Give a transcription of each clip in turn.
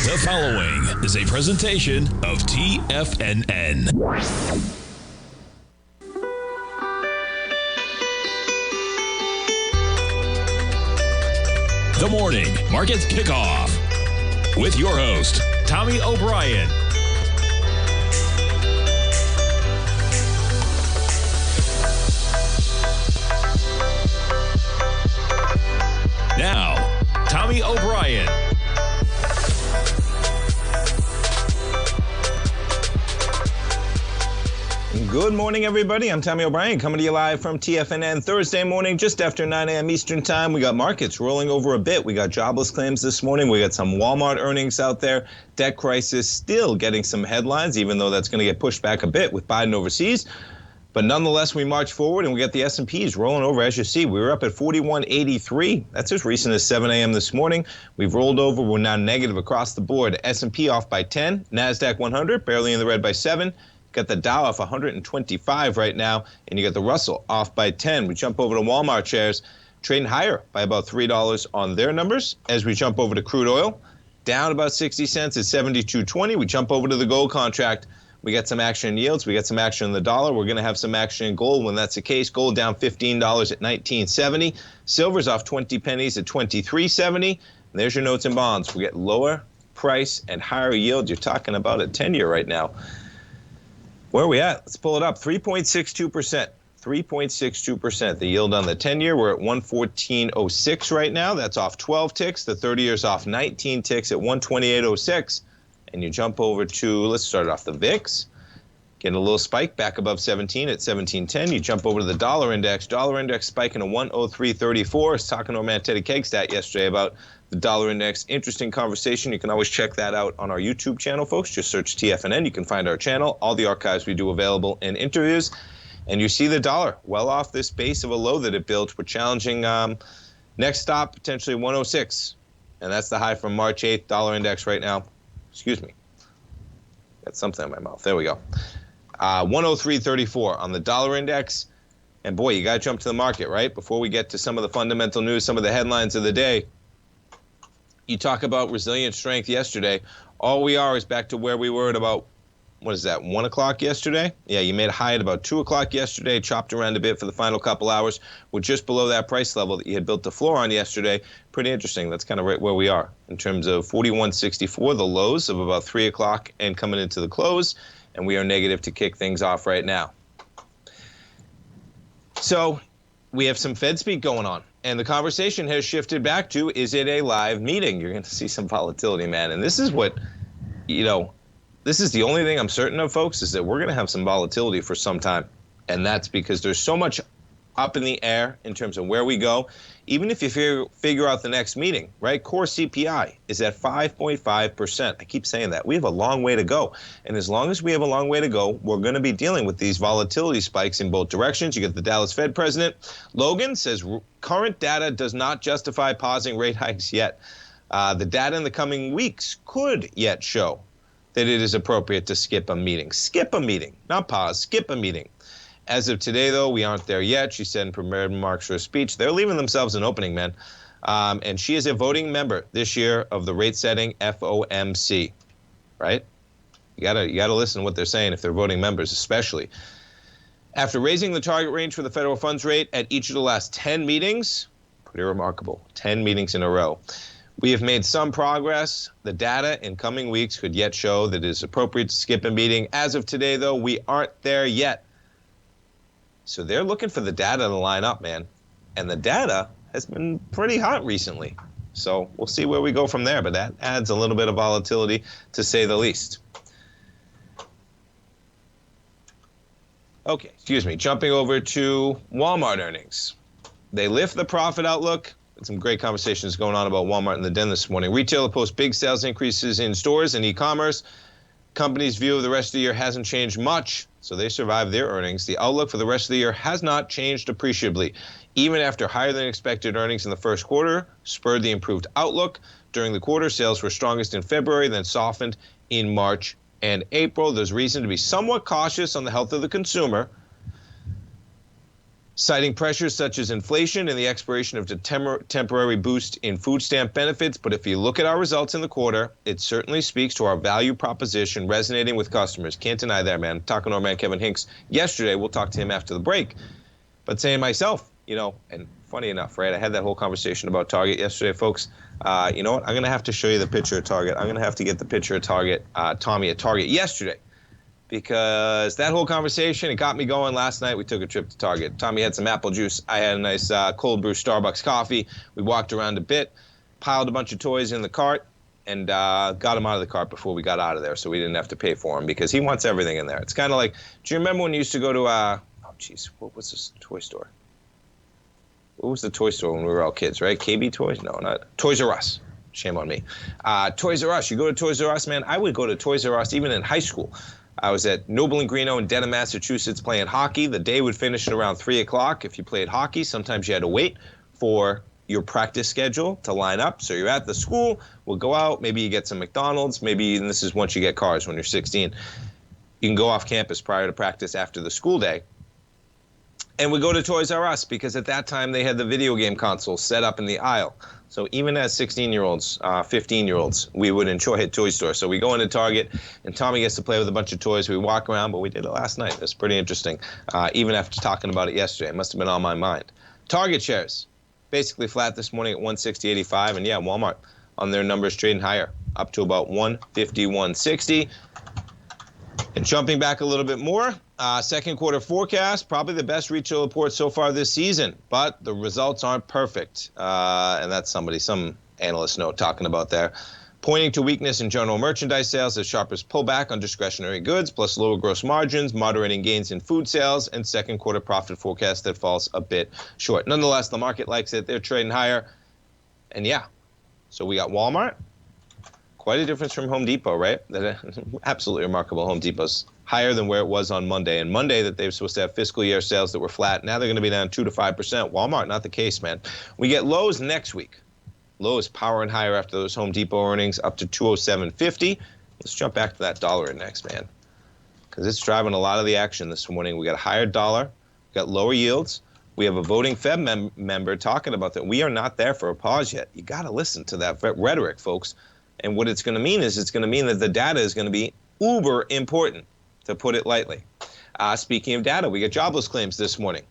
The following is a presentation of TFNN. The Morning Market Kickoff with your host, Tommy O'Brien. Now, Tommy O'Brien. Good morning, everybody. I'm Tommy O'Brien coming to you live from TFNN Thursday morning, just after 9 a.m. Eastern time. We got markets rolling over a bit. We got jobless claims this morning. We got some Walmart earnings out there. Debt crisis still getting some headlines, even though that's going to get pushed back a bit with Biden overseas. But nonetheless, we march forward and we got the S&Ps rolling over. As you see, we were up at 41.83. That's as recent as 7 a.m. this morning. We've rolled over. We're now negative across the board. S&P off by 10. NASDAQ 100 barely in the red by 7. Got the Dow off 125 right now, and you got the Russell off by 10. We jump over to Walmart shares, trading higher by about $3 on their numbers. As we jump over to crude oil, down about 60 cents at 72.20. We jump over to the gold contract. We got some action in yields. We got some action in the dollar. We're going to have some action in gold when that's the case. Gold down $15 at 19.70. Silver's off 20 pennies at 23.70. And there's your notes and bonds. We get lower price and higher yield. You're talking about a 10-year right now. Where are we at? Let's pull it up. 3.62%. 3.62%. The yield on the 10-year, we're at 114.06 right now. That's off 12 ticks. The 30-year's off 19 ticks at 128.06. And you jump over to, let's start off the VIX. Getting a little spike back above 17 at 17.10. You jump over to the dollar index. Dollar index spiking to 103.34. I was talking to our man Teddy Kegstat yesterday about the dollar index. Interesting conversation. You can always check that out on our YouTube channel, folks. Just search TFNN. You can find our channel. All the archives we do available in interviews. And you see the dollar well off this base of a low that it built. We're challenging next stop, potentially 106. And that's the high from March 8th. Dollar index right now. Excuse me. Got something in my mouth. There we go. 103.34 on the dollar index. And boy, you got to jump to the market, right? Before we get to some of the fundamental news, some of the headlines of the day. You talk about resilient strength yesterday. All we are is back to where we were at about, what is that, 1 o'clock yesterday? Yeah, you made a high at about 2 o'clock yesterday, chopped around a bit for the final couple hours. We're just below that price level that you had built the floor on yesterday. Pretty interesting. That's kind of right where we are in terms of 41.64, the lows of about 3 o'clock and coming into the close. And we are negative to kick things off right now. So we have some Fed speak going on. And the conversation has shifted back to, is it a live meeting? You're going to see some volatility, man. And this is what, this is the only thing I'm certain of, folks, is that we're going to have some volatility for some time. And that's because there's so much up in the air in terms of where we go. Even if you figure out the next meeting, right? Core CPI is at 5.5%. I keep saying that. We have a long way to go. And as long as we have a long way to go, we're going to be dealing with these volatility spikes in both directions. You get the Dallas Fed president. Logan says current data does not justify pausing rate hikes yet. The data in the coming weeks could yet show that it is appropriate to skip a meeting. Skip a meeting, not pause, skip a meeting. As of today, though, we aren't there yet. She said in prepared remarks for a speech, they're leaving themselves an opening, man. And she is a voting member this year of the rate-setting FOMC, right? You gotta listen to what they're saying if they're voting members, especially. After raising the target range for the federal funds rate at each of the last 10 meetings, pretty remarkable, 10 meetings in a row. We have made some progress. The data in coming weeks could yet show that it is appropriate to skip a meeting. As of today, though, we aren't there yet. So they're looking for the data to line up, man. And the data has been pretty hot recently. So we'll see where we go from there. But that adds a little bit of volatility, to say the least. Okay, excuse me. Jumping over to Walmart earnings. They lift the profit outlook. Some great conversations going on about Walmart in the den this morning. Retailer posts big sales increases in stores and e-commerce. Company's view of the rest of the year hasn't changed much, so they survived their earnings. The outlook for the rest of the year has not changed appreciably. Even after higher than expected earnings in the first quarter spurred the improved outlook. During the quarter, sales were strongest in February, then softened in March and April. There's reason to be somewhat cautious on the health of the consumer. citing pressures such as inflation and the expiration of the temporary boost in food stamp benefits. But if you look at our results in the quarter, it certainly speaks to our value proposition resonating with customers. Can't deny that, man. Talking to our man Kevin Hincks yesterday. We'll talk to him after the break. But saying myself, and funny enough, right? I had that whole conversation about Target yesterday, folks. You know what? I'm going to have to show you the picture of Target. I'm going to have to get the picture of Target, Tommy at Target yesterday. Because that whole conversation, it got me going. Last night, we took a trip to Target. Tommy had some apple juice. I had a nice cold brew Starbucks coffee. We walked around a bit, piled a bunch of toys in the cart, and got him out of the cart before we got out of there so we didn't have to pay for him because he wants everything in there. It's kind of like, do you remember when you used to go to, what was this toy store? What was the toy store when we were all kids, right? KB Toys? No, not Toys R Us. Shame on me. Toys R Us. You go to Toys R Us, man. I would go to Toys R Us even in high school. I was at Noble and Greeno in Dedham, Massachusetts playing hockey. The day would finish at around 3 o'clock. If you played hockey, sometimes you had to wait for your practice schedule to line up. So you're at the school, we'll go out, maybe you get some McDonald's, maybe, and this is once you get cars when you're 16. You can go off campus prior to practice after the school day. And we go to Toys R Us because at that time they had the video game console set up in the aisle. So even as 16-year-olds, 15-year-olds, we would enjoy a toy store. So we go into Target, and Tommy gets to play with a bunch of toys. We walk around, but we did it last night. It's pretty interesting, even after talking about it yesterday. It must have been on my mind. Target shares, basically flat this morning at 160.85. And, yeah, Walmart on their numbers trading higher, up to about 150.160. And jumping back a little bit more, second quarter forecast, probably the best retail report so far this season, but the results aren't perfect. And that's some analyst note talking about there. Pointing to weakness in general merchandise sales as shoppers pull back on discretionary goods, plus lower gross margins, moderating gains in food sales, and second quarter profit forecast that falls a bit short. Nonetheless, the market likes it. They're trading higher. And yeah, so we got Walmart. Quite a difference from Home Depot, right? Absolutely remarkable. Home Depot's higher than where it was on Monday. And Monday that they were supposed to have fiscal year sales that were flat. Now they're going to be down 2 to 5%. Walmart, not the case, man. We get Lowe's next week. Lowe's powering higher after those Home Depot earnings, up to 207.50. Let's jump back to that dollar index, man, because it's driving a lot of the action this morning. We got a higher dollar, we got lower yields. We have a voting Fed member talking about that. We are not there for a pause yet. You got to listen to that rhetoric, folks. And what it's going to mean is it's going to mean that the data is going to be uber important, to put it lightly. Speaking of data, we got jobless claims this morning.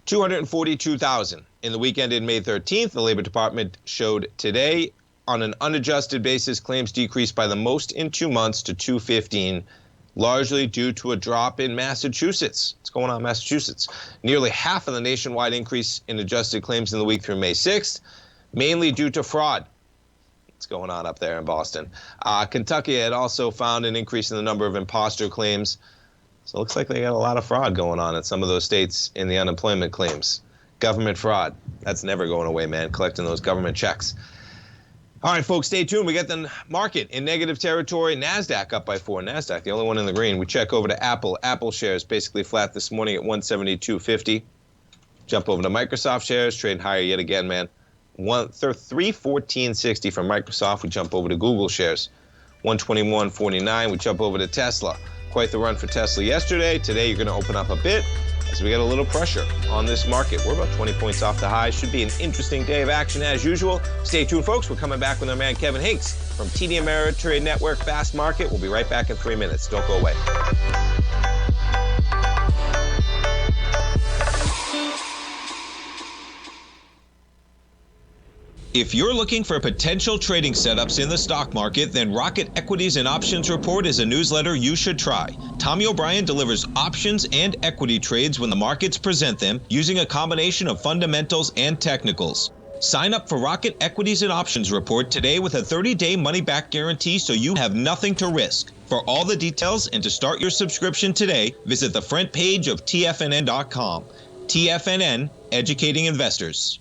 242,000 in the weekend in May 13th. The Labor Department showed today on an unadjusted basis, claims decreased by the most in 2 months to 215, largely due to a drop in Massachusetts. What's going on in Massachusetts? Nearly half of the nationwide increase in adjusted claims in the week through May 6th. Mainly due to fraud. What's going on up there in Boston? Kentucky had also found an increase in the number of imposter claims. So it looks like they got a lot of fraud going on in some of those states in the unemployment claims. Government fraud. That's never going away, man, collecting those government checks. All right, folks, stay tuned. We got the market in negative territory. NASDAQ up by 4. NASDAQ, the only one in the green. We check over to Apple. Apple shares basically flat this morning at 172.50. Jump over to Microsoft shares, trading higher yet again, man. 314.60 from Microsoft. We jump over to Google shares, 121.49. We jump over to Tesla. Quite the run for Tesla yesterday. Today you're going to open up a bit as we get a little pressure on this market. We're about 20 points off the high. Should be an interesting day of action as usual. Stay tuned, folks. We're coming back with our man Kevin Hincks from TD Ameritrade Network Fast Market. We'll be right back in 3 minutes. Don't go away. If you're looking for potential trading setups in the stock market, then Rocket Equities and Options Report is a newsletter you should try. Tommy O'Brien delivers options and equity trades when the markets present them, using a combination of fundamentals and technicals. Sign up for Rocket Equities and Options Report today with a 30-day money-back guarantee so you have nothing to risk. For all the details and to start your subscription today, visit the front page of TFNN.com. TFNN, educating investors.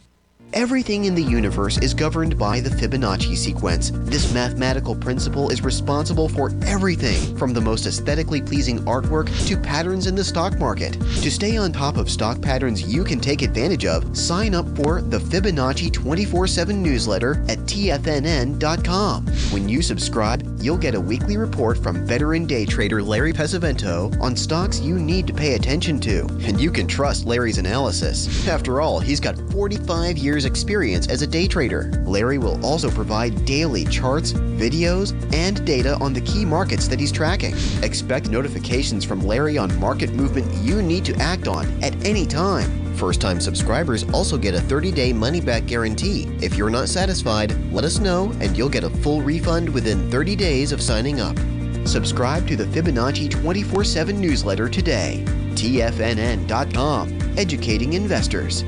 Everything in the universe is governed by the Fibonacci sequence. This mathematical principle is responsible for everything from the most aesthetically pleasing artwork to patterns in the stock market. To stay on top of stock patterns you can take advantage of, sign up for the Fibonacci 24/7 newsletter at TFNN.com. When you subscribe, you'll get a weekly report from veteran day trader Larry Pesavento on stocks you need to pay attention to. And you can trust Larry's analysis. After all, he's got 45 years experience as a day trader. Larry will also provide daily charts, videos, and data on the key markets that he's tracking. Expect notifications from Larry on market movement you need to act on at any time. First-time subscribers also get a 30-day money-back guarantee. If you're not satisfied, let us know and you'll get a full refund within 30 days of signing up. Subscribe to the Fibonacci 24/7 newsletter today. TFNN.com, educating investors.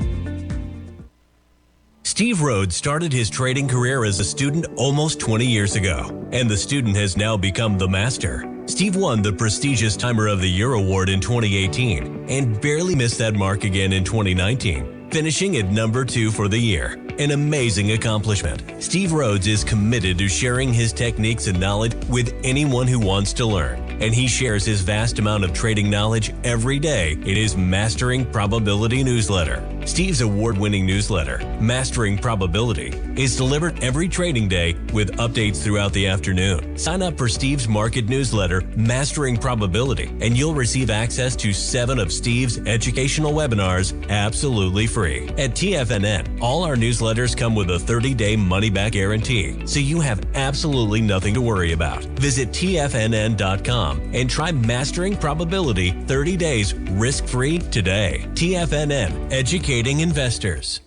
Steve Rhodes started his trading career as a student almost 20 years ago, and the student has now become the master. Steve won the prestigious Timer of the Year award in 2018 and barely missed that mark again in 2019, finishing at number 2 for the year. An amazing accomplishment. Steve Rhodes is committed to sharing his techniques and knowledge with anyone who wants to learn, and he shares his vast amount of trading knowledge every day in his Mastering Probability newsletter. Steve's award-winning newsletter, Mastering Probability, is delivered every trading day with updates throughout the afternoon. Sign up for Steve's market newsletter, Mastering Probability, and you'll receive access to 7 of Steve's educational webinars absolutely free. At TFNN, all our newsletters come with a 30-day money-back guarantee, so you have absolutely nothing to worry about. Visit TFNN.com and try Mastering Probability 30 days risk-free today. TFNN, educating investors.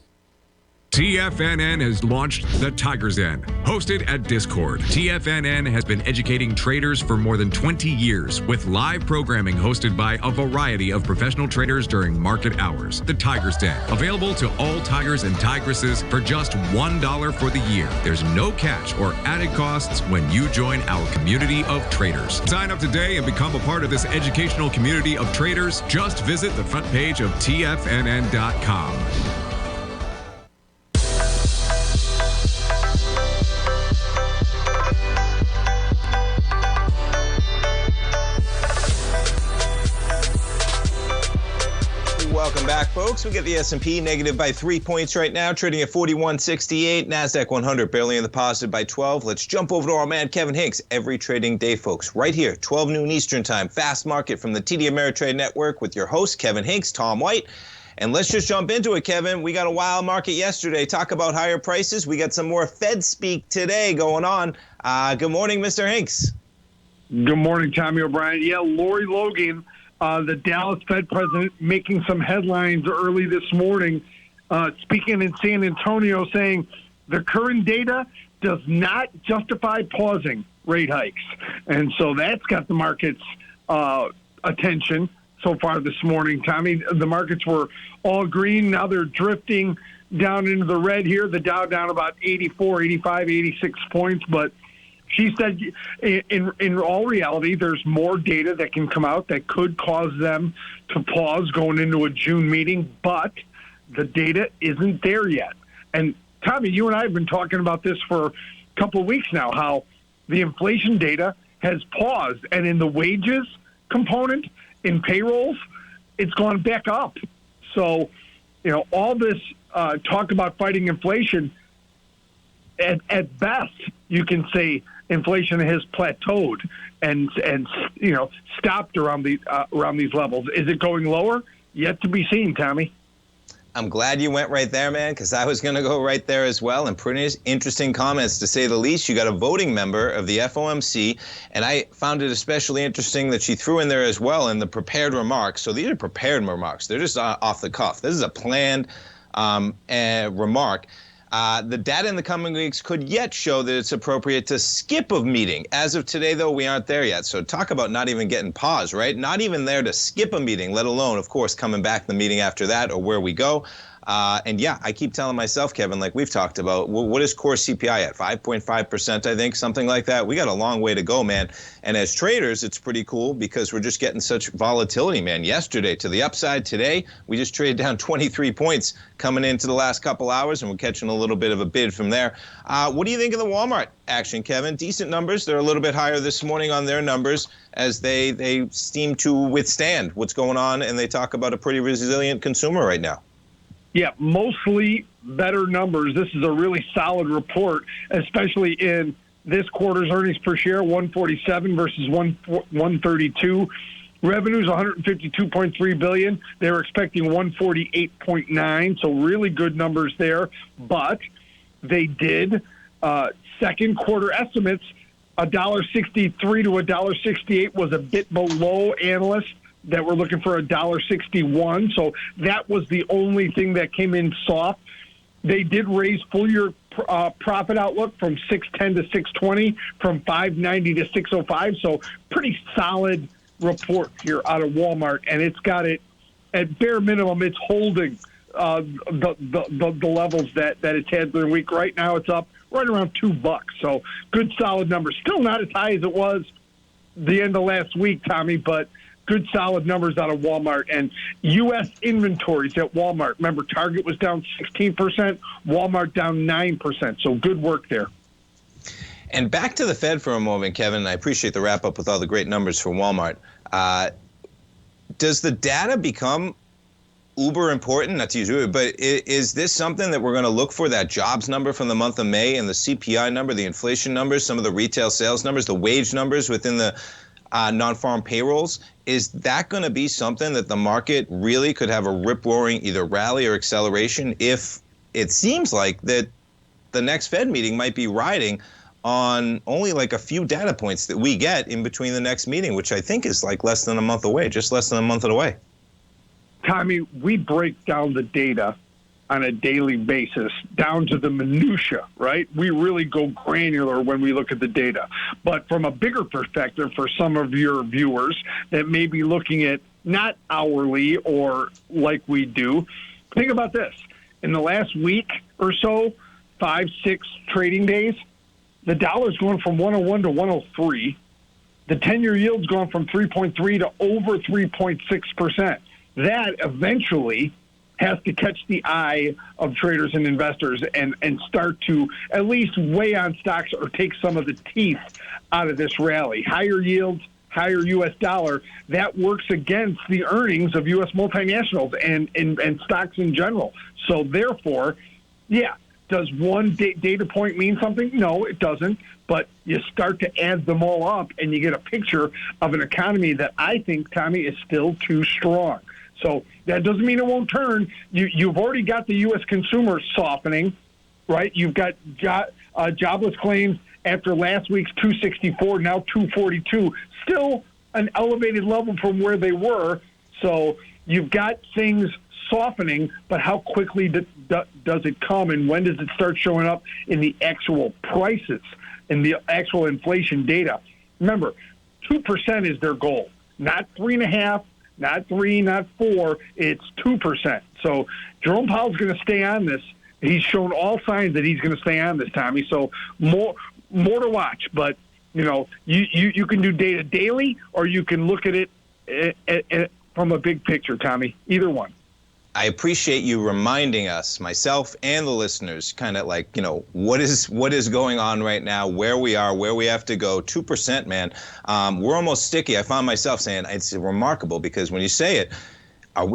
TFNN has launched the Tiger's Den, hosted at Discord. TFNN has been educating traders for more than 20 years with live programming hosted by a variety of professional traders during market hours. The Tiger's Den, available to all tigers and tigresses for just $1 for the year. There's no catch or added costs when you join our community of traders. Sign up today and become a part of this educational community of traders. Just visit the front page of TFNN.com. Welcome back, folks. We get the S&P negative by 3 points right now, trading at 41.68. NASDAQ 100 barely in the positive by 12. Let's jump over to our man, Kevin Hincks, every trading day, folks, right here, 12 noon Eastern time. Fast Market from the TD Ameritrade Network with your host, Kevin Hincks, Tom White. And let's just jump into it, Kevin. We got a wild market yesterday. Talk about higher prices. We got some more Fed speak today going on. Good morning, Mr. Hincks. Good morning, Tommy O'Brien. Yeah, Lori Logan, the Dallas Fed president, making some headlines early this morning, speaking in San Antonio, saying the current data does not justify pausing rate hikes. And so that's got the market's attention so far this morning, Tommy. The markets were all green. Now they're drifting down into the red here. The Dow down about 84, 85, 86 points, but she said, in all reality, there's more data that can come out that could cause them to pause going into a June meeting, but the data isn't there yet. And, Tommy, you and I have been talking about this for a couple of weeks now, how the inflation data has paused. And in the wages component, in payrolls, it's gone back up. So, you know, all this talk about fighting inflation, at best, you can say inflation has plateaued and you know, stopped around these levels. Is it going lower? Yet to be seen, Tommy. I'm glad you went right there, man, because I was going to go right there as well. And pretty interesting comments, to say the least. You got a voting member of the FOMC, and I found it especially interesting that she threw in there as well in the prepared remarks. So these are prepared remarks. They're just off the cuff. This is a planned remark. The data in the coming weeks could yet show that it's appropriate to skip a meeting. As of today, though, we aren't there yet. So talk about not even getting paused, right? Not even there to skip a meeting, let alone, of course, coming back the meeting after that or where we go. And yeah, I keep telling myself, Kevin, like we've talked about, what is core CPI at? 5.5%, I think, something like that. We got a long way to go, man. And as traders, it's pretty cool because we're just getting such volatility, man. Yesterday to the upside, today we just traded down 23 points coming into the last couple hours, and we're catching a little bit of a bid from there. What do you think of the Walmart action, Kevin? Decent numbers. They're a little bit higher this morning on their numbers as they seem to withstand what's going on, and they talk about a pretty resilient consumer right now. Yeah, mostly better numbers. This is a really solid report, especially in this quarter's earnings per share, 147 versus 132. Revenues, $152.3 billion. They were expecting 148.9, so really good numbers there. But they did second quarter estimates, $1.63 to $1.68 was a bit below analysts that were looking for $1.61. So that was the only thing that came in soft. They did raise full year profit outlook from 610 to 620, from 590 to 605. So pretty solid report here out of Walmart, and it's got it at bare minimum. It's holding the levels that it's had during the week. Right now, it's up right around $2. So good, solid numbers. Still not as high as it was the end of last week, Tommy, but good, solid numbers out of Walmart. And U.S. inventories at Walmart. Remember, Target was down 16%, Walmart down 9%. So good work there. And back to the Fed for a moment, Kevin. I appreciate the wrap up with all the great numbers for Walmart. Does the data become uber important? Not to use it, but is this something that we're going to look for, that jobs number from the month of May and the CPI number, the inflation numbers, some of the retail sales numbers, the wage numbers within the non-farm payrolls? Is that going to be something that the market really could have a rip-roaring either rally or acceleration if it seems like that the next Fed meeting might be riding on only like a few data points that we get in between the next meeting, which I think is like less than a month away, just less than a month away? Tommy, we break down the data on a daily basis down to the minutia, right? We really go granular when we look at the data. But from a bigger perspective, for some of your viewers that may be looking at not hourly or like we do, think about this. In the last week or so, 5-6 trading days, the dollar's going from 101 to 103. The 10-year yield's gone from 3.3 to over 3.6%. That eventually has to catch the eye of traders and investors and start to at least weigh on stocks or take some of the teeth out of this rally. Higher yields, higher U.S. dollar, that works against the earnings of U.S. multinationals and stocks in general. So therefore, yeah, does one data point mean something? No, it doesn't. But you start to add them all up and you get a picture of an economy that I think, Tommy, is still too strong. So that doesn't mean it won't turn. You've already got the U.S. consumer softening, right? You've got jobless claims after last week's 264, now 242. Still an elevated level from where they were. So you've got things softening, but how quickly does it come, and when does it start showing up in the actual prices, in the actual inflation data? Remember, 2% is their goal, not 3.5%. Not 3, not 4, it's 2%. So Jerome Powell's going to stay on this. He's shown all signs that he's going to stay on this, Tommy. So more to watch. But, you know, you can do data daily or you can look at it from a big picture, Tommy. Either one. I appreciate you reminding us, myself and the listeners, kind of like, you know, what is going on right now, where we are, where we have to go. 2%, man. We're almost sticky. I found myself saying it's remarkable because when you say it,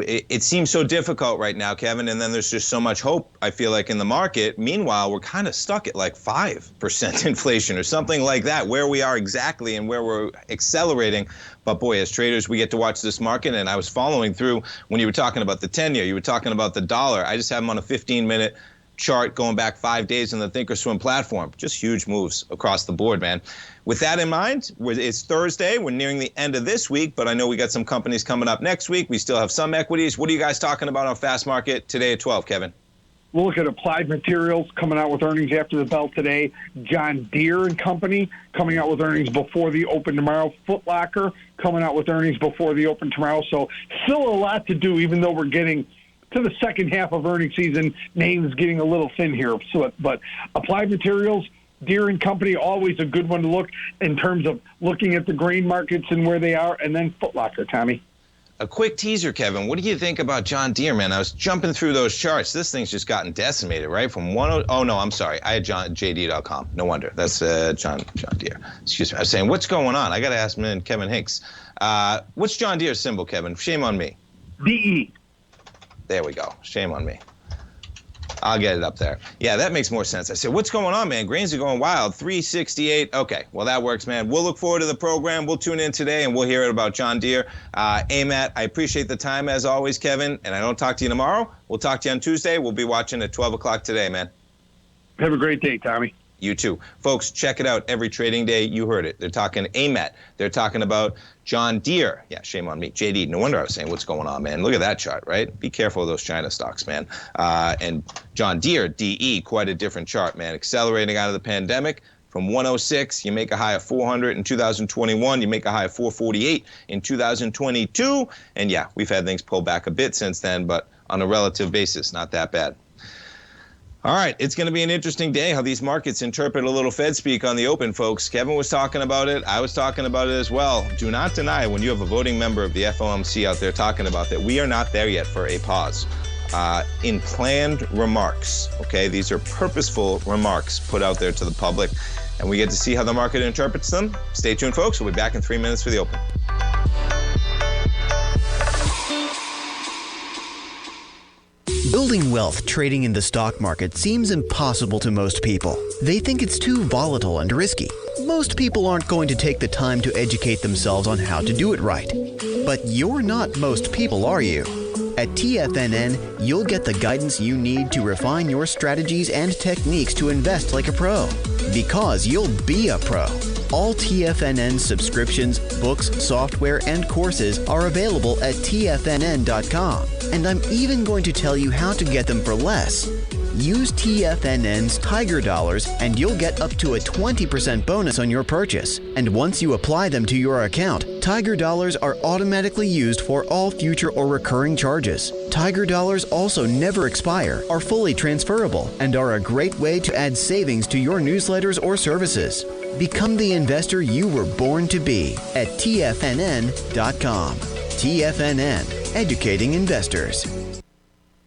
it seems so difficult right now, Kevin, and then there's just so much hope, I feel like, in the market. Meanwhile, we're kind of stuck at like 5% inflation or something like that, where we are exactly and where we're accelerating. But boy, as traders, we get to watch this market, and I was following through when you were talking about the 10-year, you were talking about the dollar. I just have them on a 15-minute chart going back 5 days in the Thinkorswim platform. Just huge moves across the board, man. With that in mind, it's Thursday. We're nearing the end of this week, but I know we got some companies coming up next week. We still have some equities. What are you guys talking about on Fast Market today at 12, Kevin? We'll look at Applied Materials coming out with earnings after the bell today. John Deere and Company coming out with earnings before the open tomorrow. Foot Locker coming out with earnings before the open tomorrow. So still a lot to do, even though we're getting to the second half of earnings season, names getting a little thin here. So, but Applied Materials, Deere and Company, always a good one to look in terms of looking at the grain markets and where they are, and then Foot Locker, Tommy. A quick teaser, Kevin. What do you think about John Deere, man? I was jumping through those charts. This thing's just gotten decimated, right? From oh no, I'm sorry. I had JD.com. No wonder. That's John Deere. Excuse me. I was saying, what's going on? I got to ask Kevin Hincks. What's John Deere's symbol, Kevin? Shame on me. DE. There we go. Shame on me. I'll get it up there. Yeah, that makes more sense. I said, what's going on, man? Grains are going wild. 368. Okay, well, that works, man. We'll look forward to the program. We'll tune in today, and we'll hear it about John Deere. Matt, I appreciate the time, as always, Kevin, and I don't talk to you tomorrow. We'll talk to you on Tuesday. We'll be watching at 12 o'clock today, man. Have a great day, Tommy. You too. Folks, check it out every trading day. You heard it. They're talking AMAT. They're talking about John Deere. Yeah, shame on me. JD, no wonder I was saying what's going on, man. Look at that chart, right? Be careful of those China stocks, man. And John Deere, DE, quite a different chart, man. Accelerating out of the pandemic. From 106, you make a high of 400 in 2021. You make a high of 448 in 2022. And yeah, we've had things pull back a bit since then, but on a relative basis, not that bad. All right, it's going to be an interesting day how these markets interpret a little Fed speak on the open, folks. Kevin was talking about it. I was talking about it as well. Do not deny when you have a voting member of the FOMC out there talking about that. We are not there yet for a pause. In planned remarks, okay? These are purposeful remarks put out there to the public, and we get to see how the market interprets them. Stay tuned, folks. We'll be back in 3 minutes for the open. Building wealth trading in the stock market seems impossible to most people. They think it's too volatile and risky. Most people aren't going to take the time to educate themselves on how to do it right. But you're not most people, are you? At TFNN, you'll get the guidance you need to refine your strategies and techniques to invest like a pro. Because you'll be a pro. All TFNN subscriptions, books, software, and courses are available at TFNN.com. And I'm even going to tell you how to get them for less. Use TFNN's Tiger Dollars and you'll get up to a 20% bonus on your purchase. And once you apply them to your account, Tiger Dollars are automatically used for all future or recurring charges. Tiger Dollars also never expire, are fully transferable, and are a great way to add savings to your newsletters or services. Become the investor you were born to be at TFNN.com. TFNN, educating investors.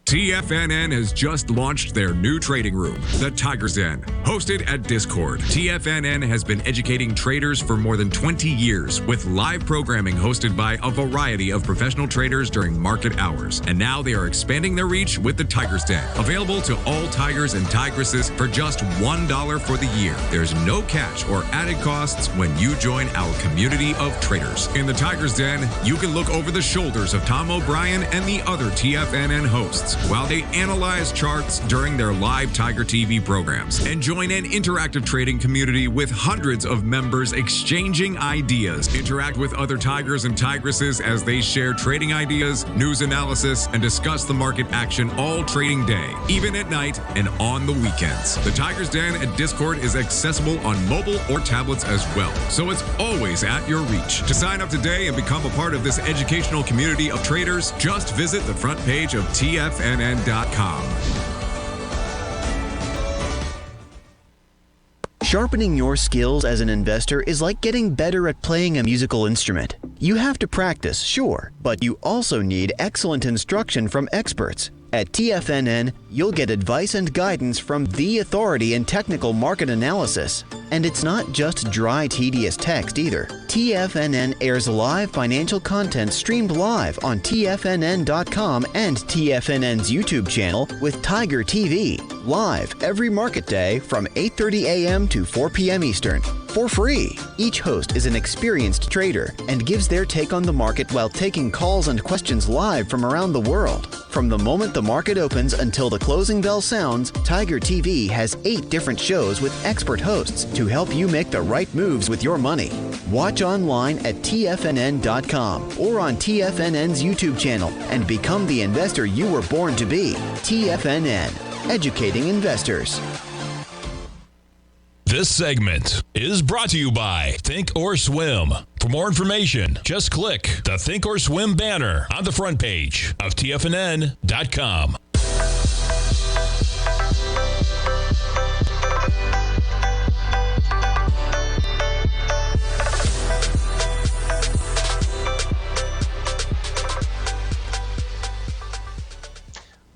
TFNN has just launched their new trading room, the Tiger's Den. Hosted at Discord, TFNN has been educating traders for more than 20 years with live programming hosted by a variety of professional traders during market hours. And now they are expanding their reach with the Tiger's Den. Available to all tigers and tigresses for just $1 for the year. There's no catch or added costs when you join our community of traders. In the Tiger's Den, you can look over the shoulders of Tom O'Brien and the other TFNN hosts while they analyze charts during their live Tiger TV programs, and join an interactive trading community with hundreds of members exchanging ideas. Interact with other tigers and tigresses as they share trading ideas, news analysis, and discuss the market action all trading day, even at night and on the weekends. The Tiger's Den at Discord is accessible on mobile or tablets as well, so it's always at your reach. To sign up today and become a part of this educational community of traders, just visit the front page of TFNN.com. Sharpening your skills as an investor is like getting better at playing a musical instrument. You have to practice, sure, but you also need excellent instruction from experts. At TFNN, you'll get advice and guidance from the authority in technical market analysis. And it's not just dry, tedious text either. TFNN airs live financial content streamed live on TFNN.com and TFNN's YouTube channel with Tiger TV, live every market day from 8:30 a.m. to 4 p.m. Eastern, for free. Each host is an experienced trader and gives their take on the market while taking calls and questions live from around the world. From the moment the market opens until the closing bell sounds, Tiger TV has 8 different shows with expert hosts to help you make the right moves with your money. Watch online at TFNN.com or on TFNN's YouTube channel and become the investor you were born to be. TFNN, educating investors. This segment is brought to you by Thinkorswim. For more information, just click the Thinkorswim banner on the front page of TFNN.com.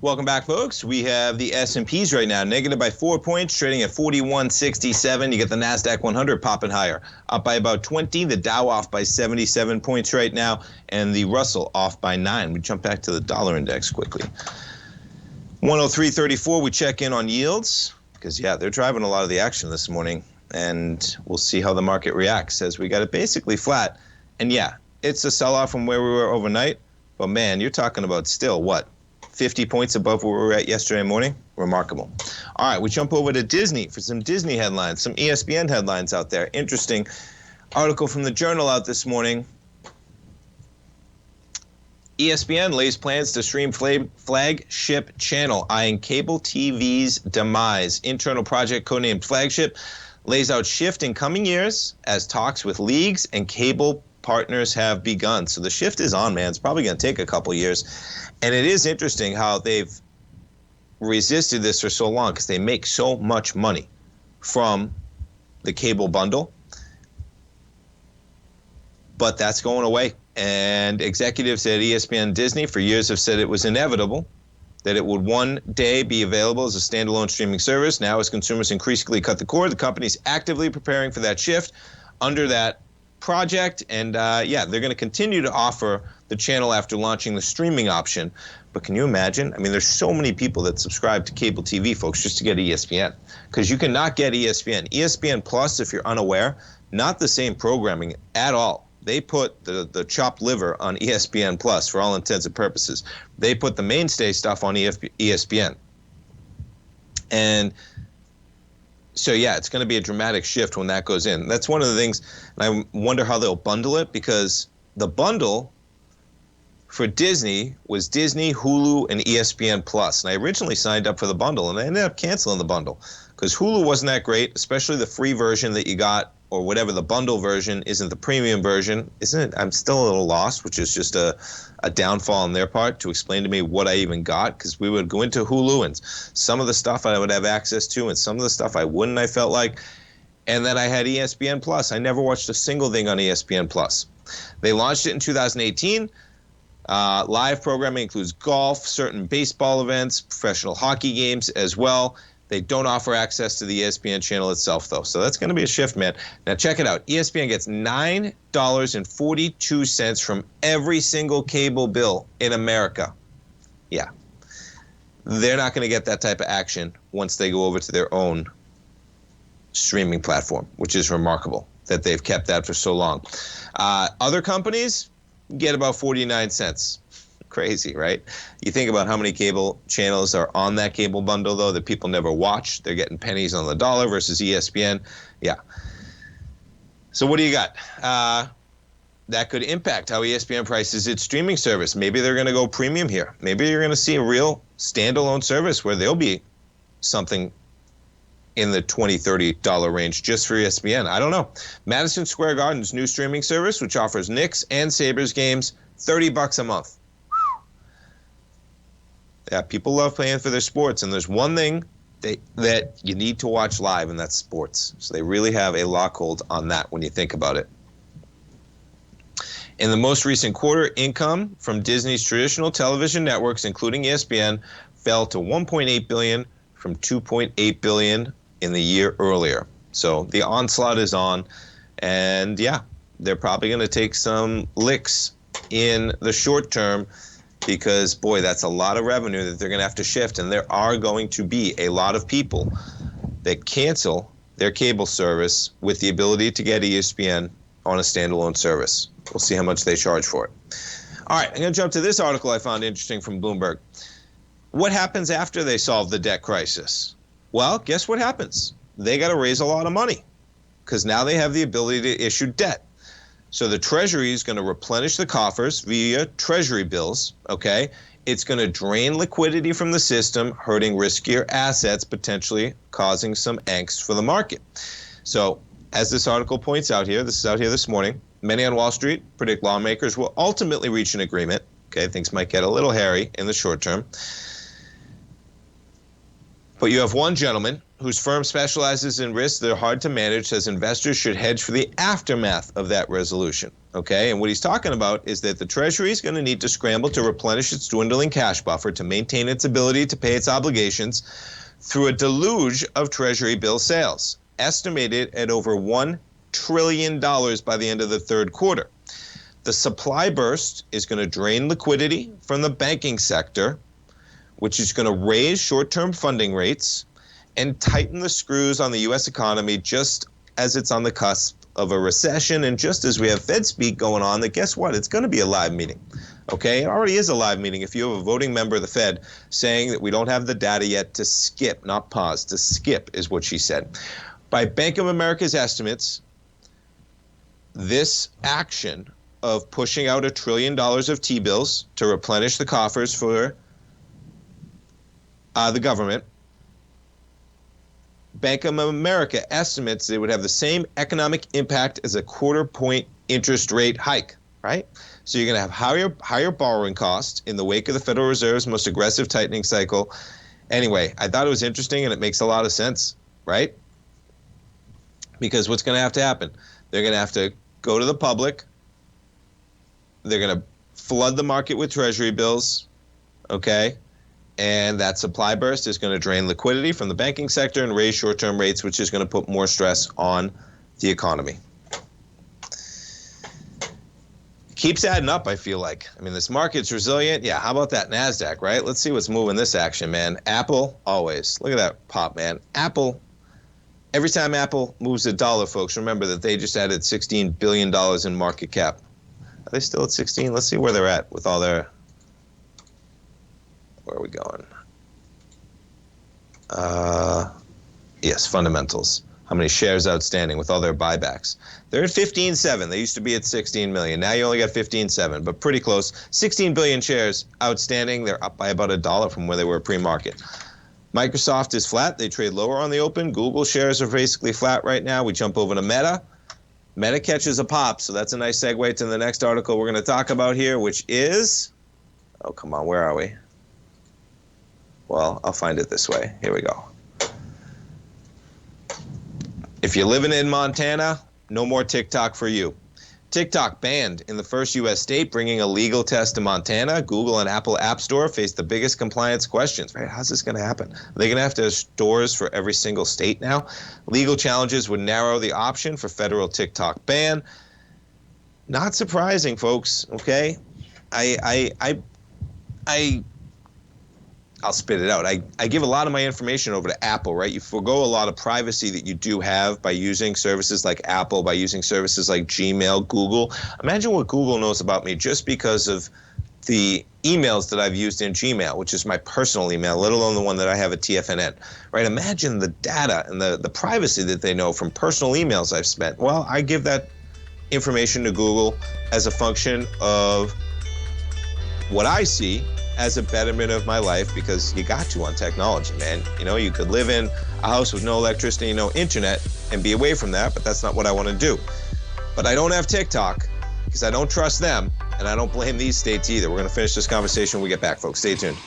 Welcome back, folks. We have the S&Ps right now, negative by 4 points, trading at 41.67. You get the NASDAQ 100 popping higher, up by about 20. The Dow off by 77 points right now, and the Russell off by 9. We jump back to the dollar index quickly. 103.34, we check in on yields, because, yeah, they're driving a lot of the action this morning, and we'll see how the market reacts as we got it basically flat. And, yeah, it's a sell-off from where we were overnight, but, man, you're talking about still, what, 50 points above where we were at yesterday morning? Remarkable. All right, we jump over to Disney for some Disney headlines, some ESPN headlines out there. Interesting article from the Journal out this morning. ESPN lays plans to stream flagship channel, eyeing cable TV's demise. Internal project codenamed Flagship lays out shift in coming years as talks with leagues and cable partners have begun. So the shift is on, man. It's probably going to take a couple years. And it is interesting how they've resisted this for so long because they make so much money from the cable bundle. But that's going away. And executives at ESPN Disney for years have said it was inevitable that it would one day be available as a standalone streaming service. Now, as consumers increasingly cut the cord, the company's actively preparing for that shift under that project. And yeah, they're going to continue to offer the channel after launching the streaming option. But can you imagine? I mean, there's so many people that subscribe to cable TV, folks, just to get ESPN, because you cannot get ESPN. ESPN Plus, if you're unaware, not the same programming at all. They put the chopped liver on ESPN Plus for all intents and purposes. They put the mainstay stuff on ESPN. And so, yeah, it's going to be a dramatic shift when that goes in. That's one of the things, and I wonder how they'll bundle it, because the bundle for Disney was Disney, Hulu, and ESPN Plus. And I originally signed up for the bundle, and I ended up canceling the bundle because Hulu wasn't that great, especially the free version that you got, or whatever the bundle version isn't the premium version, isn't it? I'm still a little lost, which is just a downfall on their part to explain to me what I even got, because we would go into Hulu and some of the stuff I would have access to and some of the stuff I wouldn't, I felt like. And then I had ESPN Plus. I never watched a single thing on ESPN Plus. They launched it in 2018. Live programming includes golf, certain baseball events, professional hockey games as well. They don't offer access to the ESPN channel itself, though. So that's going to be a shift, man. Now, check it out. ESPN gets $9.42 from every single cable bill in America. Yeah. They're not going to get that type of action once they go over to their own streaming platform, which is remarkable that they've kept that for so long. Other companies get about 49 cents. Crazy, right? You think about how many cable channels are on that cable bundle, though, that people never watch. They're getting pennies on the dollar versus ESPN. Yeah. So what do you got? That could impact how ESPN prices its streaming service. Maybe they're going to go premium here. Maybe you're going to see a real standalone service where there'll be something in the $20, $30 range just for ESPN. I don't know. Madison Square Garden's new streaming service, which offers Knicks and Sabres games, $30 a month. Yeah, people love paying for their sports, and there's one thing that you need to watch live, and that's sports. So they really have a lockhold on that when you think about it. In the most recent quarter, income from Disney's traditional television networks, including ESPN, fell to $1.8 billion from $2.8 billion in the year earlier. So the onslaught is on, and yeah, they're probably going to take some licks in the short term, because, boy, that's a lot of revenue that they're going to have to shift. And there are going to be a lot of people that cancel their cable service with the ability to get ESPN on a standalone service. We'll see how much they charge for it. All right, I'm going to jump to this article I found interesting from Bloomberg. What happens after they solve the debt crisis? Well, guess what happens? They got to raise a lot of money because now they have the ability to issue debt. So the Treasury is going to replenish the coffers via Treasury bills, okay? It's going to drain liquidity from the system, hurting riskier assets, potentially causing some angst for the market. So, as this article points out here, this is out here this morning, many on Wall Street predict lawmakers will ultimately reach an agreement. Okay, things might get a little hairy in the short term. But you have one gentleman whose firm specializes in risks that are hard to manage, says investors should hedge for the aftermath of that resolution. Okay, and what he's talking about is that the Treasury is going to need to scramble to replenish its dwindling cash buffer to maintain its ability to pay its obligations through a deluge of Treasury bill sales, estimated at over $1 trillion by the end of the third quarter. The supply burst is going to drain liquidity from the banking sector, which is going to raise short-term funding rates and tighten the screws on the U.S. economy just as it's on the cusp of a recession, and just as we have Fed speak going on, that guess what? It's going to be a live meeting. Okay, it already is a live meeting. If you have a voting member of the Fed saying that we don't have the data yet to skip, not pause, to skip is what she said. By Bank of America's estimates, this action of pushing out $1 trillion of T-bills to replenish the coffers for the government, Bank of America estimates it would have the same economic impact as a quarter-point interest rate hike, right? So you're going to have higher borrowing costs in the wake of the Federal Reserve's most aggressive tightening cycle. Anyway, I thought it was interesting, and it makes a lot of sense, right? Because what's going to happen? They're going to have to go to the public. They're going to flood the market with Treasury bills, okay? And that supply burst is going to drain liquidity from the banking sector and raise short-term rates, which is going to put more stress on the economy. Keeps adding up, I feel like. I mean, this market's resilient. Yeah, how about that NASDAQ, right? Let's see what's moving this action, man. Apple, always. Look at that pop, man. Apple, every time Apple moves a dollar, folks, remember that they just added $16 billion in market cap. Are they still at 16? Let's see where they're at with all their... Where are we going? Yes, fundamentals. How many shares outstanding with all their buybacks? They're at 15.7. They used to be at 16 million. Now you only got 15.7, but pretty close. 16 billion shares outstanding. They're up by about $1 from where they were pre-market. Microsoft is flat. They trade lower on the open. Google shares are basically flat right now. We jump over to Meta. Meta catches a pop, so that's a nice segue to the next article we're going to talk about here, which is... Oh, come on, where are we? Well, I'll find it this way. Here we go. If you're living in Montana, no more TikTok for you. TikTok banned in the first U.S. state, bringing a legal test to Montana. Google and Apple App Store face the biggest compliance questions. Right? How's this going to happen? Are they going to have to have stores for every single state now? Legal challenges would narrow the option for federal TikTok ban. Not surprising, folks. Okay, I'll spit it out. I give a lot of my information over to Apple, right? You forgo a lot of privacy that you do have by using services like Apple, by using services like Gmail, Google. Imagine what Google knows about me just because of the emails that I've used in Gmail, which is my personal email, let alone the one that I have at TFNN, right? Imagine the data and the privacy that they know from personal emails I've spent. Well, I give that information to Google as a function of what I see as a betterment of my life, because you got to on technology, man. You know, you could live in a house with no electricity, no internet, and be away from that, but that's not what I want to do. But I don't have TikTok because I don't trust them, and I don't blame these states either. We're going to finish this conversation when we get back, folks. Stay tuned.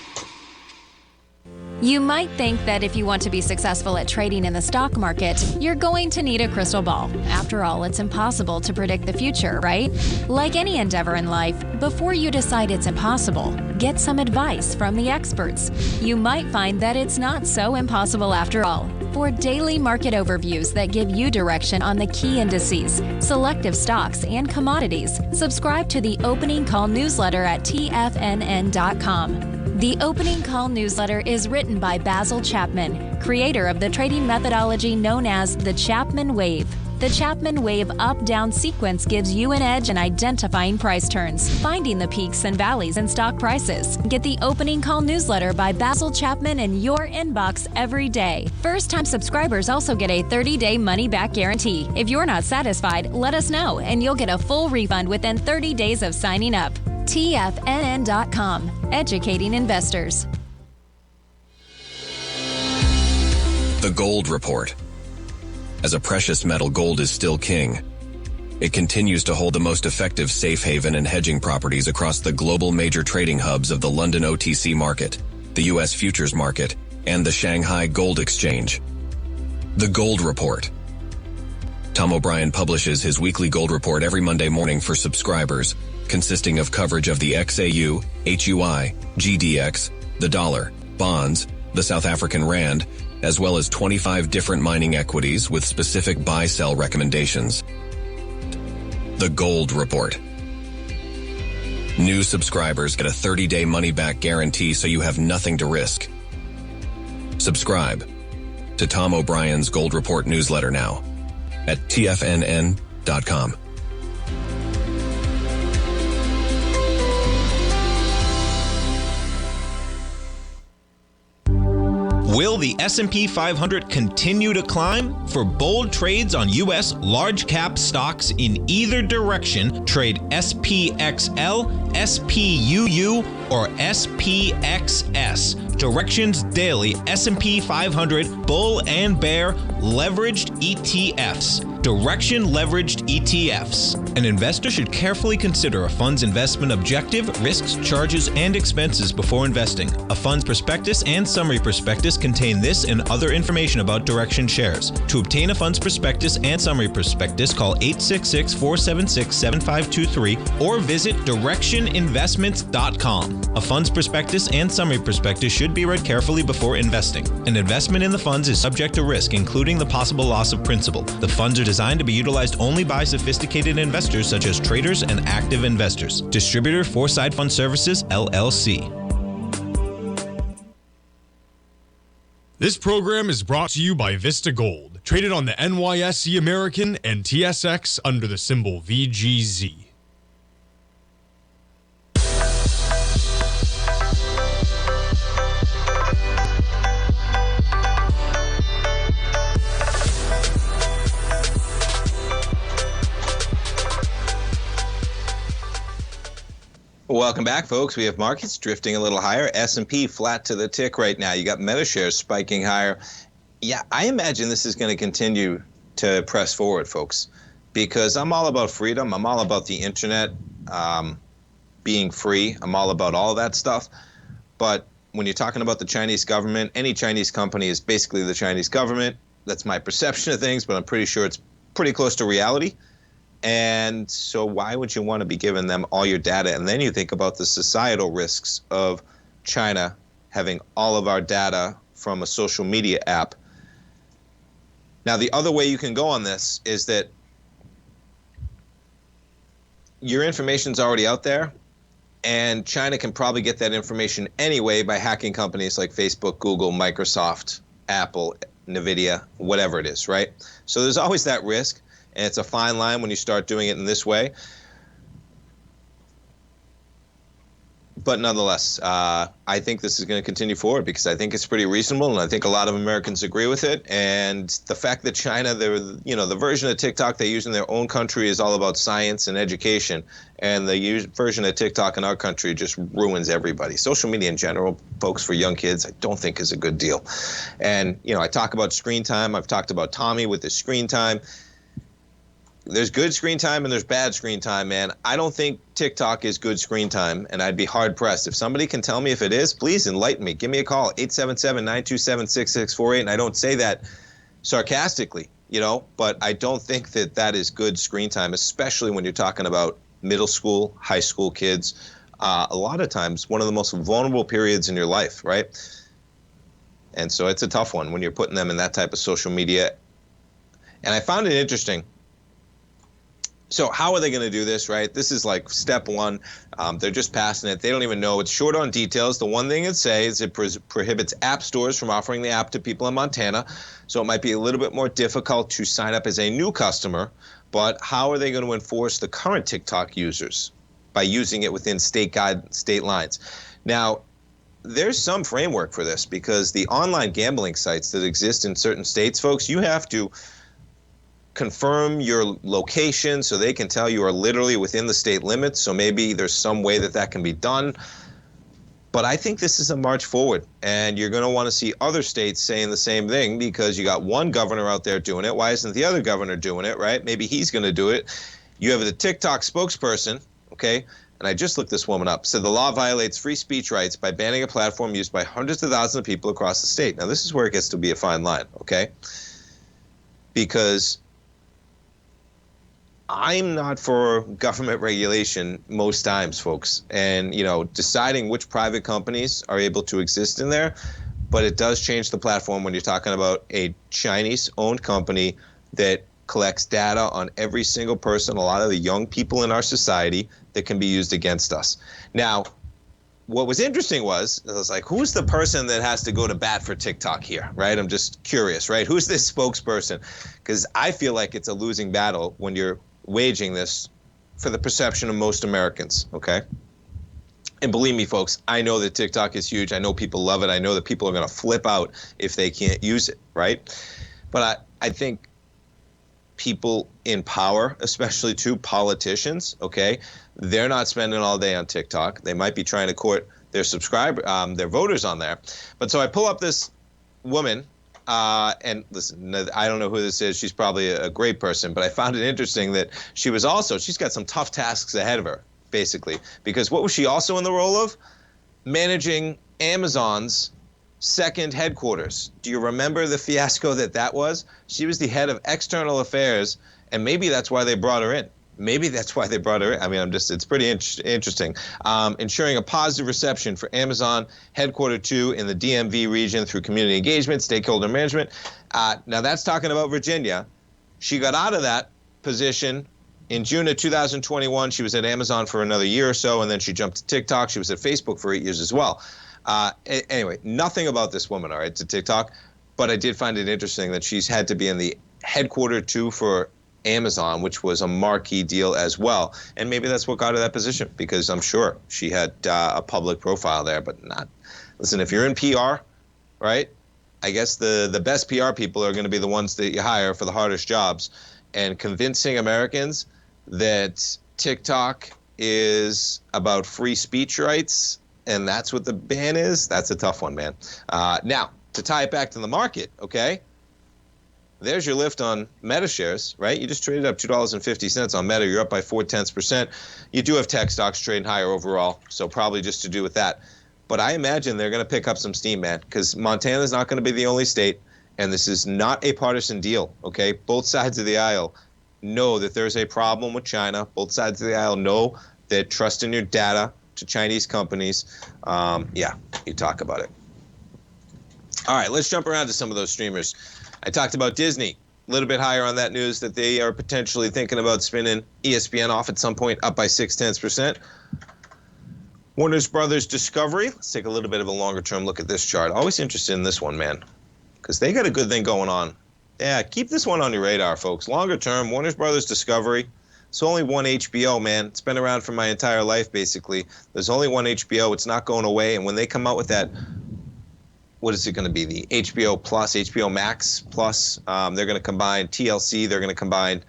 You might think that if you want to be successful at trading in the stock market, you're going to need a crystal ball. After all, it's impossible to predict the future, right? Like any endeavor in life, before you decide it's impossible, get some advice from the experts. You might find that it's not so impossible after all. For daily market overviews that give you direction on the key indices, selective stocks, and commodities, subscribe to the Opening Call newsletter at TFNN.com. The Opening Call newsletter is written by Basil Chapman, creator of the trading methodology known as the Chapman Wave. The Chapman Wave up-down sequence gives you an edge in identifying price turns, finding the peaks and valleys in stock prices. Get the Opening Call newsletter by Basil Chapman in your inbox every day. First-time subscribers also get a 30-day money-back guarantee. If you're not satisfied, let us know, and you'll get a full refund within 30 days of signing up. TFNN.com, educating investors. The Gold Report. As a precious metal, gold is still king. It continues to hold the most effective safe haven and hedging properties across the global major trading hubs of the London OTC market, the U.S. futures market, and the Shanghai Gold Exchange. The Gold Report. Tom O'Brien publishes his weekly gold report every Monday morning for subscribers, consisting of coverage of the XAU, HUI, GDX, the dollar, bonds, the South African rand, as well as 25 different mining equities with specific buy-sell recommendations. The Gold Report. New subscribers get a 30-day money-back guarantee so you have nothing to risk. Subscribe to Tom O'Brien's Gold Report newsletter now at TFNN.com. Will the S&P 500 continue to climb? For bold trades on U.S. large-cap stocks in either direction, trade SPXL, SPUU, or SPXS. Directions Daily S&P 500 Bull and Bear Leveraged ETFs. Direction Leveraged ETFs. An investor should carefully consider a fund's investment objective, risks, charges, and expenses before investing. A fund's prospectus and summary prospectus contain this and other information about Direction shares. To obtain a fund's prospectus and summary prospectus, call 866-476-7523 or visit directioninvestments.com. A fund's prospectus and summary prospectus should be read carefully before investing. An investment in the funds is subject to risk, including the possible loss of principal. The funds are designed to be utilized only by sophisticated investors such as traders and active investors. Distributor Foreside Fund Services, LLC. This program is brought to you by Vista Gold, traded on the NYSE American and TSX under the symbol VGZ. Welcome back, folks. We have markets drifting a little higher. S&P flat to the tick right now. You got Meta shares spiking higher. Yeah, I imagine this is going to continue to press forward, folks, because I'm all about freedom. I'm all about the internet being free. I'm all about all of that stuff. But when you're talking about the Chinese government, any Chinese company is basically the Chinese government. That's my perception of things, but I'm pretty sure it's pretty close to reality. And so why would you want to be giving them all your data? And then you think about the societal risks of China having all of our data from a social media app. Now, the other way you can go on this is that your information's already out there, and China can probably get that information anyway by hacking companies like Facebook, Google, Microsoft, Apple, NVIDIA, whatever it is, right? So there's always that risk. And it's a fine line when you start doing it in this way. But nonetheless, I think this is going to continue forward because I think it's pretty reasonable, and I think a lot of Americans agree with it. And the fact that China, the version of TikTok they use in their own country is all about science and education, and the version of TikTok in our country just ruins everybody. Social media in general, folks, for young kids, I don't think is a good deal. And I talk about screen time. I've talked about Tommy with his screen time. There's good screen time and there's bad screen time, man. I don't think TikTok is good screen time, and I'd be hard-pressed. If somebody can tell me if it is, please enlighten me. Give me a call, 877-927-6648, and I don't say that sarcastically, but I don't think that is good screen time, especially when you're talking about middle school, high school kids. A lot of times, one of the most vulnerable periods in your life, right? And so it's a tough one when you're putting them in that type of social media. And I found it interesting. So how are they going to do this, right? This is like step one. They're just passing it. They don't even know. It's short on details. The one thing it says is it prohibits app stores from offering the app to people in Montana. So it might be a little bit more difficult to sign up as a new customer. But how are they going to enforce the current TikTok users? By using it within state lines. Now, there's some framework for this because the online gambling sites that exist in certain states, folks, you have to confirm your location so they can tell you are literally within the state limits. So maybe there's some way that can be done. But I think this is a march forward, and you're going to want to see other states saying the same thing, because you got one governor out there doing it. Why isn't the other governor doing it, right? Maybe he's going to do it. You have the TikTok spokesperson, okay, and I just looked this woman up, said the law violates free speech rights by banning a platform used by hundreds of thousands of people across the state. Now, this is where it gets to be a fine line, okay? Because I'm not for government regulation most times, folks, and deciding which private companies are able to exist in there, but it does change the platform when you're talking about a Chinese-owned company that collects data on every single person, a lot of the young people in our society, that can be used against us. Now, what was interesting was, I was like, who's the person that has to go to bat for TikTok here, right? I'm just curious, right? Who's this spokesperson? Because I feel like it's a losing battle when you're waging this for the perception of most Americans, okay? And believe me, folks, I know that TikTok is huge. I know people love it. I know that people are going to flip out if they can't use it, right? But I think people in power, especially politicians, okay, they're not spending all day on TikTok. They might be trying to court their their voters on there. But so I pull up this woman, and listen, I don't know who this is. She's probably a great person, but I found it interesting that she's got some tough tasks ahead of her, basically. Because what was she also in the role of? Managing Amazon's second headquarters. Do you remember the fiasco that was? She was the head of external affairs, and maybe that's why they brought her in. Maybe that's why they brought her in. I mean, it's pretty interesting. Ensuring a positive reception for Amazon Headquarter 2 in the DMV region through community engagement, stakeholder management. Now, that's talking about Virginia. She got out of that position in June of 2021. She was at Amazon for another year or so, and then she jumped to TikTok. She was at Facebook for 8 years as well. Anyway, nothing about this woman, all right, to TikTok, but I did find it interesting that she's had to be in the Headquarter 2 for Amazon, which was a marquee deal as well. And maybe that's what got her that position, because I'm sure she had a public profile there, but not. Listen, if you're in PR, right, I guess the best PR people are going to be the ones that you hire for the hardest jobs. And convincing Americans that TikTok is about free speech rights, and that's what the ban is, that's a tough one, man. Now, to tie it back to the market, okay, there's your lift on Meta shares, right? You just traded up $2.50 on Meta. You're up by 0.4%. You do have tech stocks trading higher overall, so probably just to do with that. But I imagine they're going to pick up some steam, man, because Montana's not going to be the only state, and this is not a partisan deal, okay? Both sides of the aisle know that there's a problem with China. Both sides of the aisle know that trusting your data to Chinese companies, you talk about it. All right, let's jump around to some of those streamers. I talked about Disney, a little bit higher on that news that they are potentially thinking about spinning ESPN off at some point, up by 0.6%. Warner Brothers Discovery, let's take a little bit of a longer term look at this chart. Always interested in this one, man, because they got a good thing going on. Yeah, keep this one on your radar, folks. Longer term, Warner Brothers Discovery. It's only one HBO, man. It's been around for my entire life, basically. There's only one HBO. It's not going away. And when they come out with that, what is it going to be? The HBO Plus, HBO Max Plus. They're going to combine TLC. They're going to combine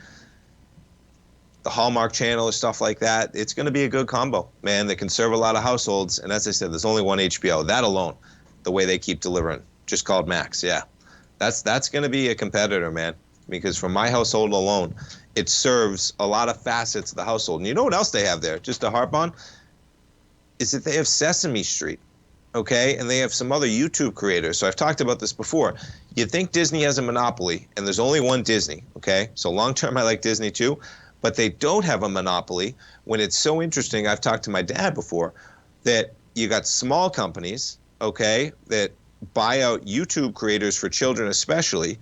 the Hallmark Channel or stuff like that. It's going to be a good combo, man. They can serve a lot of households. And as I said, there's only one HBO. That alone, the way they keep delivering, just called Max. Yeah, that's going to be a competitor, man. Because for my household alone, it serves a lot of facets of the household. And you know what else they have there, just to harp on, is that they have Sesame Street. Okay, and they have some other YouTube creators. So I've talked about this before. You'd think Disney has a monopoly, and there's only one Disney, okay? So long-term, I like Disney too, but they don't have a monopoly when it's so interesting. I've talked to my dad before that you got small companies, okay, that buy out YouTube creators for children especially,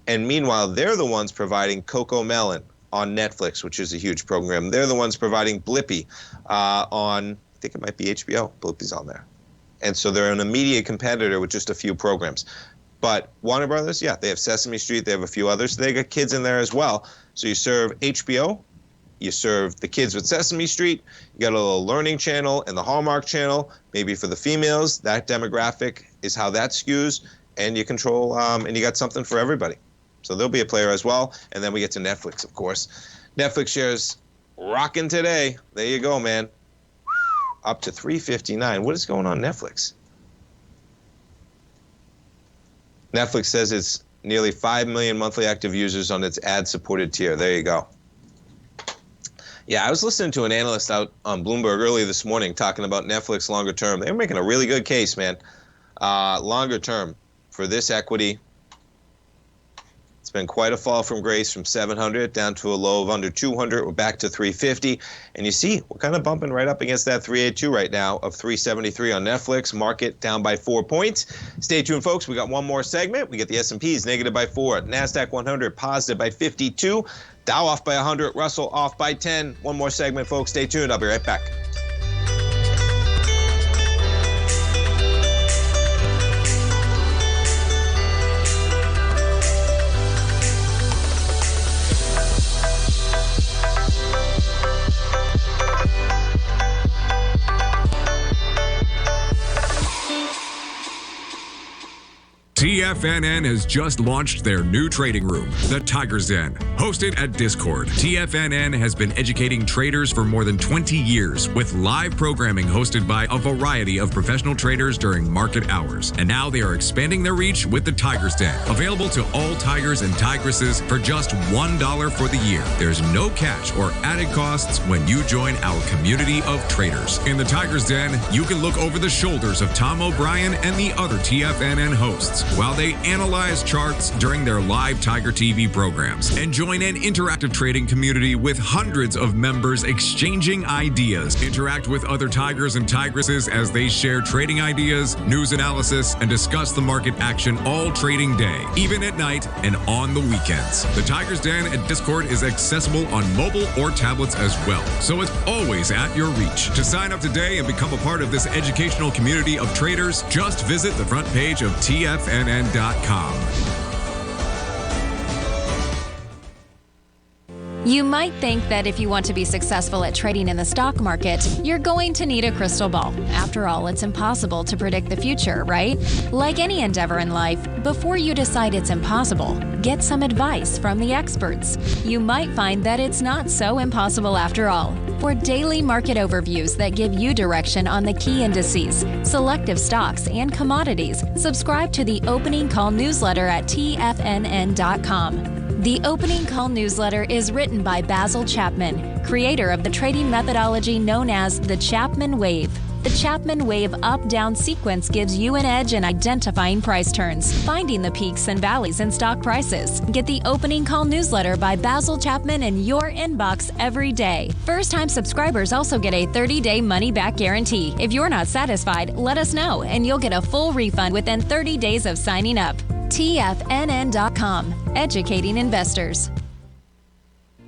and meanwhile, they're the ones providing Coco Melon on Netflix, which is a huge program. They're the ones providing Blippi on, I think it might be HBO. Blippi's on there. And so they're an immediate competitor with just a few programs. But Warner Brothers, yeah, they have Sesame Street. They have a few others. They got kids in there as well. So you serve HBO. You serve the kids with Sesame Street. You got a little learning channel and the Hallmark Channel, maybe for the females. That demographic is how that skews. And you control, and you got something for everybody. So they'll be a player as well. And then we get to Netflix, of course. Netflix shares rocking today. There you go, man. Up to $3.59. What is going on Netflix? Netflix says it's nearly 5 million monthly active users on its ad-supported tier. There you go. Yeah, I was listening to an analyst out on Bloomberg earlier this morning talking about Netflix longer term. They're making a really good case, man. Longer term for this equity. It's been quite a fall from grace from 700 down to a low of under 200. We're back to 350. And you see, we're kind of bumping right up against that 382 right now of 373 on Netflix. Market down by 4 points. Stay tuned, folks. We got one more segment. We get the S&Ps negative by 4. NASDAQ 100 positive by 52. Dow off by 100. Russell off by 10. One more segment, folks. Stay tuned. I'll be right back. TFNN has just launched their new trading room, the Tiger's Den. Hosted at Discord, TFNN has been educating traders for more than 20 years with live programming hosted by a variety of professional traders during market hours. And now they are expanding their reach with the Tiger's Den, available to all tigers and tigresses for just $1 for the year. There's no catch or added costs when you join our community of traders. In the Tiger's Den, you can look over the shoulders of Tom O'Brien and the other TFNN hosts while they analyze charts during their live Tiger TV programs, and join an interactive trading community with hundreds of members exchanging ideas. Interact with other tigers and tigresses as they share trading ideas, news analysis, and discuss the market action all trading day, even at night and on the weekends. The Tiger's Den at Discord is accessible on mobile or tablets as well, so it's always at your reach. To sign up today and become a part of this educational community of traders, just visit the front page of TFNN.com. You might think that if you want to be successful at trading in the stock market, you're going to need a crystal ball. After all, it's impossible to predict the future, right? Like any endeavor in life, before you decide it's impossible, get some advice from the experts. You might find that it's not so impossible after all. For daily market overviews that give you direction on the key indices, selective stocks, and commodities, subscribe to the Opening Call newsletter at TFNN.com. The Opening Call newsletter is written by Basil Chapman, creator of the trading methodology known as the Chapman Wave. The Chapman Wave up-down sequence gives you an edge in identifying price turns, finding the peaks and valleys in stock prices. Get the Opening Call newsletter by Basil Chapman in your inbox every day. First-time subscribers also get a 30-day money-back guarantee. If you're not satisfied, let us know, and you'll get a full refund within 30 days of signing up. TFNN.com, educating investors.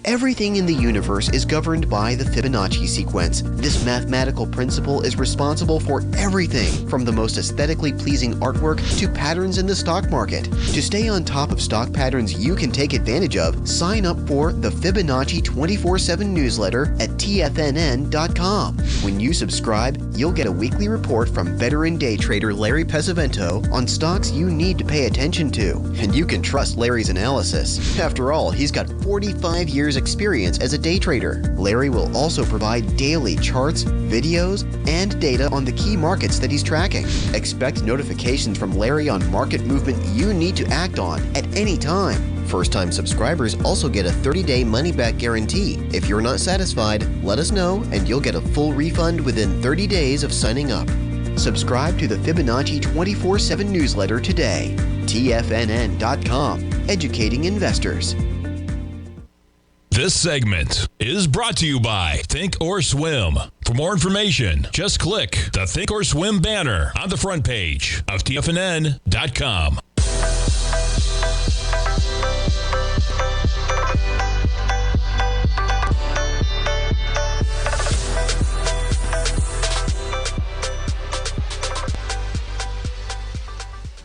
Everything in the universe is governed by the Fibonacci sequence. This mathematical principle is responsible for everything from the most aesthetically pleasing artwork to patterns in the stock market. To stay on top of stock patterns you can take advantage of, sign up for the Fibonacci 24/7 newsletter at TFNN.com. When you subscribe, you'll get a weekly report from veteran day trader Larry Pesavento on stocks you need to pay attention to. And you can trust Larry's analysis. After all, he's got 45 years experience as a day trader. Larry will also provide daily charts, videos, and data on the key markets that he's tracking. Expect notifications from Larry on market movement you need to act on at any time. First-time subscribers also get a 30-day money-back guarantee. If you're not satisfied, let us know and you'll get a full refund within 30 days of signing up. Subscribe to the Fibonacci 24/7 newsletter today. TFNN.com, educating investors. This segment is brought to you by Thinkorswim. For more information, just click the Thinkorswim banner on the front page of TFNN.com.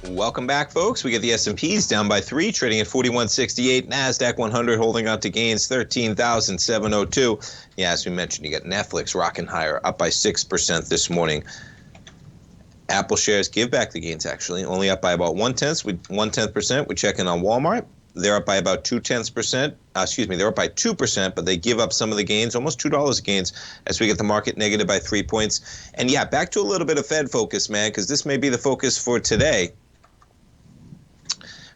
Welcome back, folks. We get the S&Ps down by 3, trading at 4168. NASDAQ 100 holding on to gains 13,702. Yeah, as we mentioned, you got Netflix rocking higher, up by 6% this morning. Apple shares give back the gains, actually, only up by about 1/10%. We check in on Walmart. They're up by about 0.2%. They're up by 2%, but they give up some of the gains, almost $2 of gains, as we get the market negative by 3 points. And yeah, back to a little bit of Fed focus, man, because this may be the focus for today.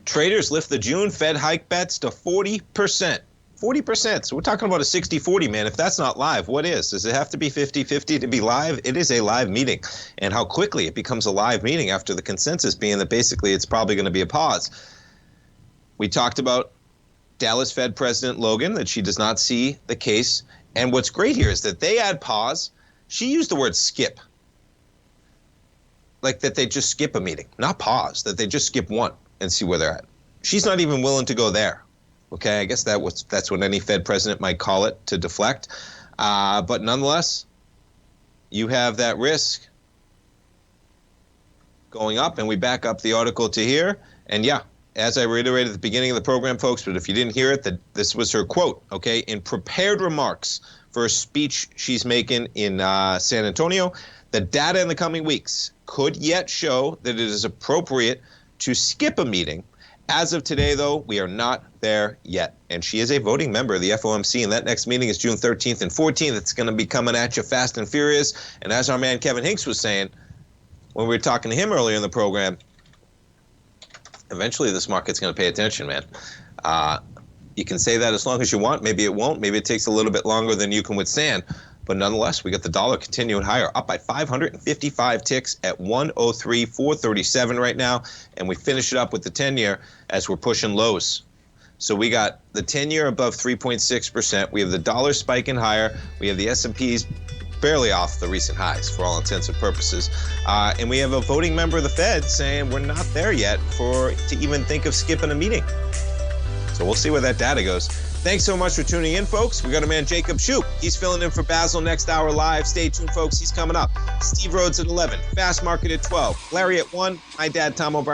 Traders lift the June Fed hike bets to 40%. 40%. So we're talking about a 60-40, man. If that's not live, what is? Does it have to be 50-50 to be live? It is a live meeting. And how quickly it becomes a live meeting after the consensus being that basically it's probably going to be a pause. We talked about Dallas Fed President Logan, that she does not see the case. And what's great here is that they add pause. She used the word skip. Like that they just skip a meeting, not pause, that they just skip one and see where they're at. She's not even willing to go there. Okay, I guess that's what any Fed president might call it, to deflect. But nonetheless, you have that risk going up, and we back up the article to here. And yeah, as I reiterated at the beginning of the program, folks, but if you didn't hear it, this was her quote, okay, in prepared remarks for a speech she's making in San Antonio. The data in the coming weeks could yet show that it is appropriate to skip a meeting. As of today, though, we are not there yet. And she is a voting member of the FOMC, and that next meeting is June 13th and 14th. It's going to be coming at you fast and furious. And as our man Kevin Hincks was saying when we were talking to him earlier in the program, eventually this market's going to pay attention, man. You can say that as long as you want. Maybe it won't. Maybe it takes a little bit longer than you can withstand. But nonetheless, we got the dollar continuing higher, up by 555 ticks at 103.437 right now. And we finish it up with the 10-year as we're pushing lows. So we got the 10-year above 3.6%. We have the dollar spiking higher. We have the S&Ps barely off the recent highs for all intents and purposes. And we have a voting member of the Fed saying we're not there yet to even think of skipping a meeting. So we'll see where that data goes. Thanks so much for tuning in, folks. We got a man, Jacob Shoup. He's filling in for Basil next hour live. Stay tuned, folks. He's coming up. Steve Rhodes at 11. Fast Market at 12. Larry at 1. My dad, Tom O'Brien.